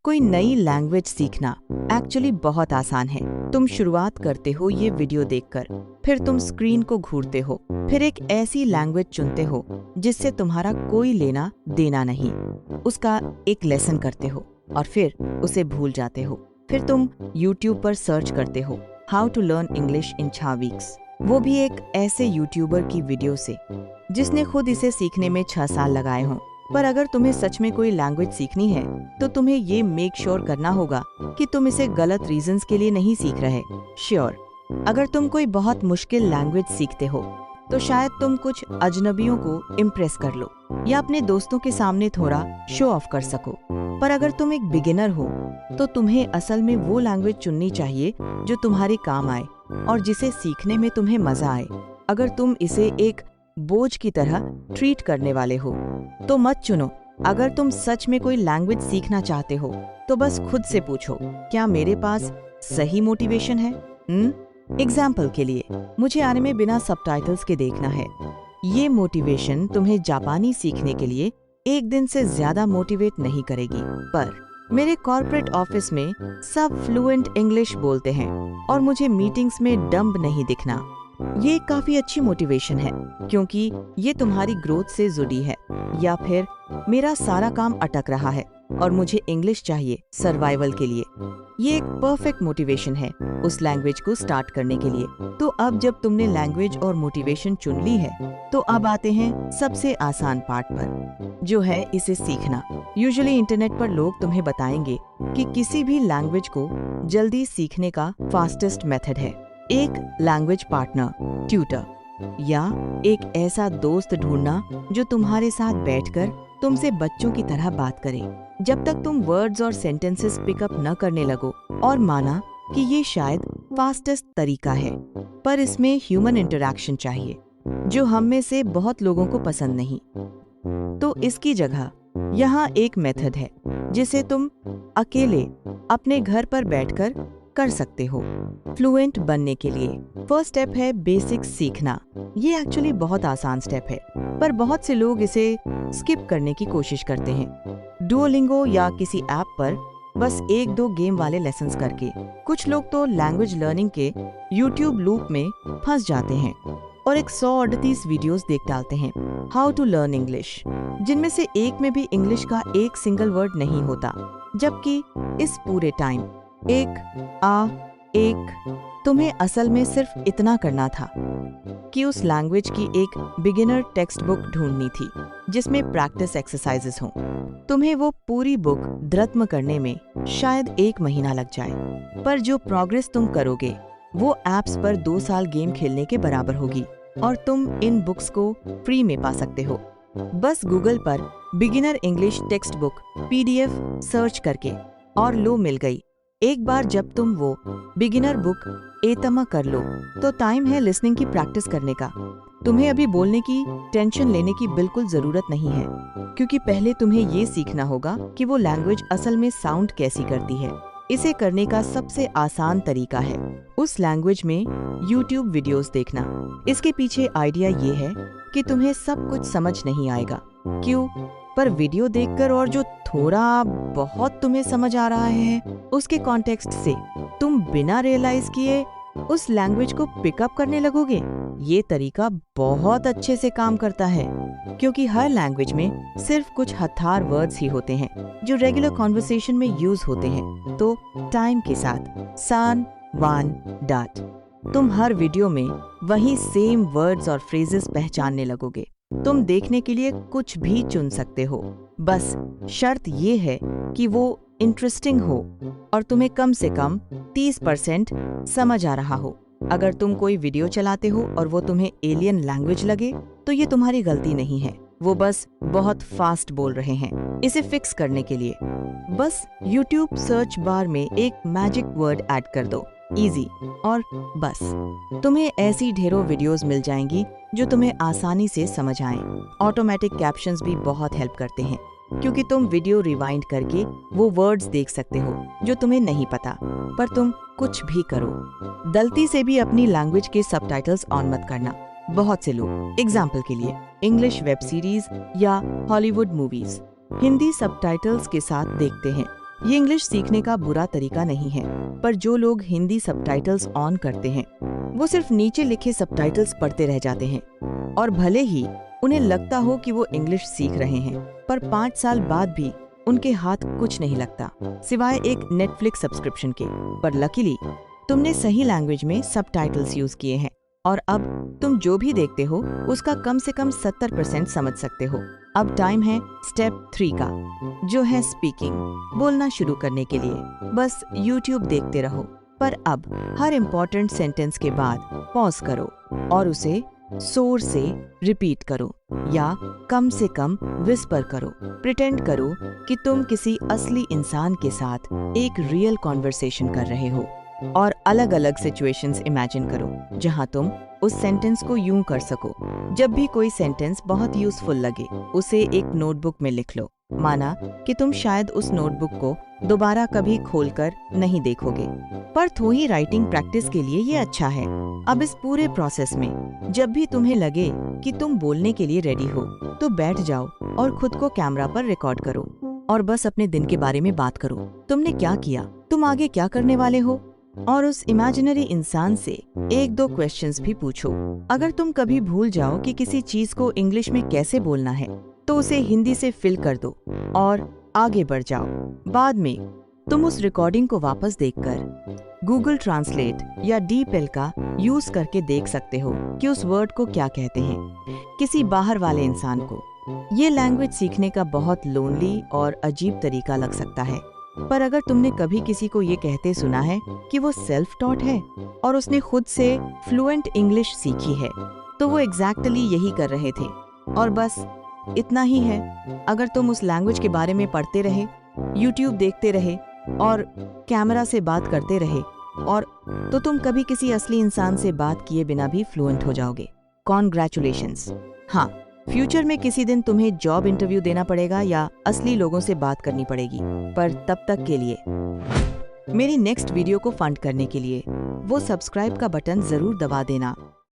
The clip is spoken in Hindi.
कोई नई लैंग्वेज सीखना एक्चुअली बहुत आसान है। तुम शुरुआत करते हो ये वीडियो देखकर, फिर तुम स्क्रीन को घूरते हो, फिर एक ऐसी लैंग्वेज चुनते हो जिससे तुम्हारा कोई लेना देना नहीं, उसका एक लेसन करते हो और फिर उसे भूल जाते हो। फिर तुम YouTube पर सर्च करते हो how to learn English in 6 weeks, वो भी एक ऐसे यूट्यूबर की वीडियो से जिसने खुद इसे सीखने में 6 साल लगाए हों। पर अगर तुम्हें सच में कोई लैंग्वेज सीखनी है तो तुम्हें ये मेक श्योर करना होगा कि तुम इसे गलत रीजंस के लिए नहीं सीख रहे। श्योर, अगर तुम कोई बहुत मुश्किल लैंग्वेज सीखते हो तो शायद तुम कुछ अजनबियों को इम्प्रेस कर लो या अपने दोस्तों के सामने थोड़ा शो ऑफ कर सको। पर अगर तुम एक बिगिनर हो तो तुम्हें असल में वो लैंग्वेज चुननी चाहिए जो तुम्हारे काम आए और जिसे सीखने में तुम्हें मजा आए। अगर तुम इसे एक बोझ की तरह ट्रीट करने वाले हो तो मत चुनो। अगर तुम सच में कोई लैंग्वेज सीखना चाहते हो तो बस खुद से पूछो, क्या मेरे पास सही मोटिवेशन है? एग्जाम्पल के लिए, मुझे आने में बिना सबटाइटल्स के देखना है। ये मोटिवेशन तुम्हें जापानी सीखने के लिए एक दिन से ज्यादा मोटिवेट नहीं करेगी। पर मेरे कॉर्पोरेट ऑफिस में सब फ्लुएंट इंग्लिश बोलते हैं और मुझे मीटिंग्स में डम्ब नहीं दिखना, ये काफी अच्छी मोटिवेशन है क्योंकि ये तुम्हारी ग्रोथ से जुड़ी है। या फिर मेरा सारा काम अटक रहा है और मुझे इंग्लिश चाहिए सर्वाइवल के लिए, ये एक परफेक्ट मोटिवेशन है उस लैंग्वेज को स्टार्ट करने के लिए। तो अब जब तुमने लैंग्वेज और मोटिवेशन चुन ली है तो अब आते हैं सबसे आसान पार्ट पर, जो है इसे सीखना। यूजुअली इंटरनेट पर लोग तुम्हें बताएंगे कि किसी भी लैंग्वेज को जल्दी सीखने का फास्टेस्ट मेथड है एक लैंग्वेज पार्टनर, ट्यूटर, या एक ऐसा दोस्त ढूंढना जो तुम्हारे साथ बैठकर तुमसे बच्चों की तरह बात करे जब तक तुम वर्ड्स और सेंटेंसेस पिकअप न करने लगो। और माना कि ये शायद फास्टेस्ट तरीका है, पर इसमें ह्यूमन इंटरैक्शन चाहिए जो हम में से बहुत लोगों को पसंद नहीं। तो इसकी जगह यहाँ एक मेथड है जिसे तुम अकेले अपने घर पर बैठकर कर सकते हो फ्लुएंट बनने के लिए। फर्स्ट स्टेप है बेसिक सीखना। ये एक्चुअली बहुत आसान स्टेप है, पर बहुत से लोग इसे स्किप करने की कोशिश करते हैं डुओलिंगो या किसी ऐप पर बस 1-2 गेम वाले लेसन्स करके। कुछ लोग तो लैंग्वेज लर्निंग के यूट्यूब लूप में फंस जाते हैं और 138 वीडियोस देख डालते हैं हाउ टू लर्न इंग्लिश, जिनमें से एक में भी इंग्लिश का एक सिंगल वर्ड नहीं होता, जबकि इस पूरे टाइम तुम्हें असल में सिर्फ इतना करना था कि उस लैंग्वेज की एक बिगिनर टेक्स्ट बुक ढूंढनी थी जिसमें प्रैक्टिस एक्सरसाइजेस हों। तुम्हें वो पूरी बुक धृत्म करने में शायद 1 महीना लग जाए, पर जो प्रोग्रेस तुम करोगे वो एप्स पर 2 साल गेम खेलने के बराबर होगी। और तुम इन बुक्स को फ्री में पा सकते हो बस गूगल पर beginner English text book PDF search करके, और लो मिल गई। एक बार जब तुम वो बिगिनर बुक एतमा कर लो तो टाइम है लिसनिंग की प्रैक्टिस करने का। तुम्हें अभी बोलने की टेंशन लेने की बिल्कुल जरूरत नहीं है, क्योंकि पहले तुम्हें ये सीखना होगा कि वो लैंग्वेज असल में साउंड कैसी करती है। इसे करने का सबसे आसान तरीका है उस लैंग्वेज में YouTube वीडियोस देखना। इसके पीछे आइडिया ये है कि तुम्हें सब कुछ समझ नहीं आएगा, क्यों? पर वीडियो देखकर और जो थोड़ा बहुत तुम्हें समझ आ रहा है उसके कॉन्टेक्स्ट से तुम बिना रियलाइज किए उस लैंग्वेज को पिकअप करने लगोगे। ये तरीका बहुत अच्छे से काम करता है क्योंकि हर लैंग्वेज में सिर्फ कुछ हथार वर्ड्स ही होते हैं जो रेगुलर कॉन्वर्सेशन में यूज होते हैं। तो टाइम के साथ सान वान डाट तुम हर वीडियो में वही सेम वर्ड्स और फ्रेजेस पहचानने लगोगे। तुम देखने के लिए कुछ भी चुन सकते हो, बस शर्त ये है कि वो इंटरेस्टिंग हो और तुम्हें कम से कम 30% समझ आ रहा हो। अगर तुम कोई वीडियो चलाते हो और वो तुम्हें एलियन लैंग्वेज लगे तो ये तुम्हारी गलती नहीं है, वो बस बहुत फास्ट बोल रहे हैं। इसे फिक्स करने के लिए बस YouTube सर्च बार में एक मैजिक वर्ड ऐड कर दो, इजी, और बस तुम्हें ऐसी ढेरों वीडियोस मिल जाएंगी जो तुम्हें आसानी से समझ आएं। ऑटोमेटिक कैप्शंस भी बहुत हेल्प करते हैं क्योंकि तुम वीडियो रिवाइंड करके वो वर्ड्स देख सकते हो जो तुम्हें नहीं पता। पर तुम कुछ भी करो, गलती से भी अपनी लैंग्वेज के सबटाइटल्स ऑन मत करना। बहुत से लोग एग्जाम्पल के लिए इंग्लिश वेब सीरीज या हॉलीवुड मूवीज हिंदी सबटाइटल्स के साथ देखते हैं, ये इंग्लिश सीखने का बुरा तरीका नहीं है, पर जो लोग हिंदी सबटाइटल्स ऑन करते हैं वो सिर्फ नीचे लिखे सबटाइटल्स पढ़ते रह जाते हैं और भले ही उन्हें लगता हो कि वो इंग्लिश सीख रहे हैं, पर 5 साल बाद भी उनके हाथ कुछ नहीं लगता सिवाय एक नेटफ्लिक्स सब्सक्रिप्शन के। पर लकीली तुमने सही लैंग्वेज में सबटाइटल्स यूज किए हैं और अब तुम जो भी देखते हो उसका कम से कम 70% समझ सकते हो। अब टाइम है स्टेप 3 का, जो है स्पीकिंग, बोलना शुरू करने के लिए बस YouTube देखते रहो, पर अब हर इम्पोर्टेंट सेंटेंस के बाद पॉज करो और उसे जोर से रिपीट करो या कम से कम विस्पर करो। प्रिटेंड करो कि तुम किसी असली इंसान के साथ एक रियल कॉन्वर्सेशन कर रहे हो और अलग अलग सिचुएशंस इमेजिन करो जहां तुम उस सेंटेंस को यूं कर सको। जब भी कोई सेंटेंस बहुत यूजफुल लगे उसे एक नोटबुक में लिख लो, माना कि तुम शायद उस नोटबुक को दोबारा कभी खोलकर नहीं देखोगे, पर थोड़ी राइटिंग प्रैक्टिस के लिए ये अच्छा है। अब इस पूरे प्रोसेस में जब भी तुम्हें लगे कि तुम बोलने के लिए रेडी हो तो बैठ जाओ और खुद को कैमरा पर रिकॉर्ड करो और बस अपने दिन के बारे में बात करो। तुमने क्या किया, तुम आगे क्या करने वाले हो, और उस इमेजिनरी इंसान से 1-2 क्वेश्चंस भी पूछो। अगर तुम कभी भूल जाओ कि किसी चीज को इंग्लिश में कैसे बोलना है तो उसे हिंदी से फिल कर दो और आगे बढ़ जाओ। बाद में तुम उस रिकॉर्डिंग को वापस देखकर गूगल ट्रांसलेट या डीपेल का यूज करके देख सकते हो कि उस वर्ड को क्या कहते हैं किसी बाहर वाले इंसान को। ये लैंग्वेज सीखने का बहुत लोनली और अजीब तरीका लग सकता है, पर अगर तुमने कभी किसी को ये कहते सुना है कि वो सेल्फ टॉट है और उसने खुद से फ्लुएंट इंग्लिश सीखी है, तो वो एग्जैक्टली यही कर रहे थे। और बस इतना ही है। अगर तुम उस लैंग्वेज के बारे में पढ़ते रहे, YouTube देखते रहे और कैमरा से बात करते रहे और तो तुम कभी किसी असली इंसान से बात किए बिना भी फ्लुएंट हो जाओगे। कॉन्ग्रेचुलेशंस। हाँ, फ्यूचर में किसी दिन तुम्हें जॉब इंटरव्यू देना पड़ेगा या असली लोगों से बात करनी पड़ेगी, पर तब तक के लिए मेरी नेक्स्ट वीडियो को फंड करने के लिए वो सब्सक्राइब का बटन जरूर दबा देना